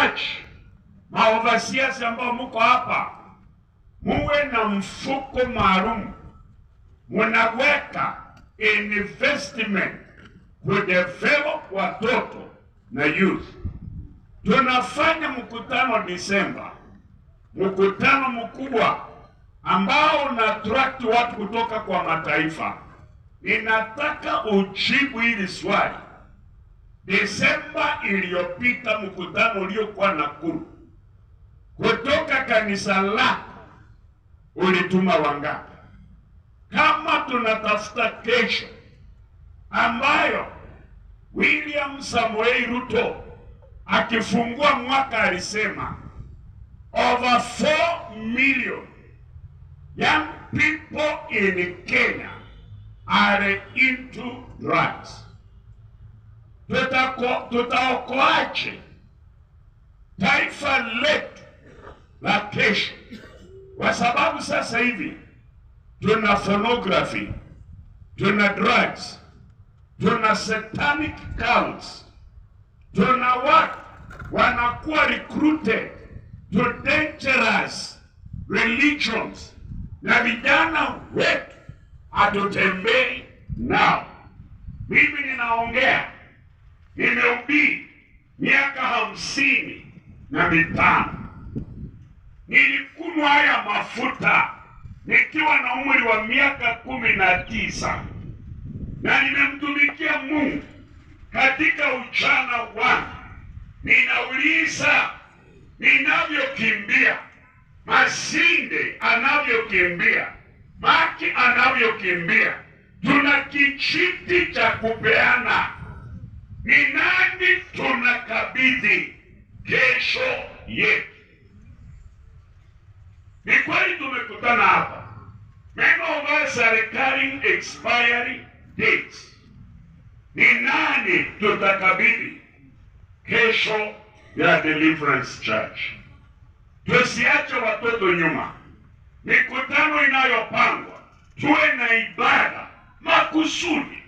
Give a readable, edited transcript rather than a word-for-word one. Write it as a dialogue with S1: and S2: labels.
S1: church, maoverseers ambao mko hapa, muwe na mfuko maalum munaweka investment kudevelop watoto na youth. Tunafanya mkutano Disemba, mkutano mkubwa ambao una attract watu kutoka kwa mataifa. Ninataka ujibu hili swali. Desemba iliyopita, mkutano uliokuwa Nakuru, kutoka kanisa lako ulituma wangapi? Kama tunatafuta kesho ambayo William Samoei Ruto akifungua mwaka alisema over 4 million young people in Kenya are into drugs. Tutaokoaje taifa letu la kesho? Kwa sababu sasa hivi tuna pornography, tuna drugs, tuna satanic cults, tuna watu wanakuwa recruited to dangerous religions, na vijana wetu hatutembei nao. Mimi ninaongea, nimehubiri miaka 55. Nilikunywa haya mafuta nikiwa na umri wa miaka 19, na nimemtumikia Mungu katika ujana wangu. Ninauliza, ninavyokimbia, Masinde anavyokimbia, Maki anavyokimbia, tuna kijiti cha kupeana. Ni nani tunakabidhi kesho yetu? Ni kweli tumekutana hapa, many of us are recurring expiry dates. Ni nani tutakabidhi kesho ya Deliverance Church? Tusiache watoto nyuma. Mikutano inayopangwa, tuwe na ibada makusudi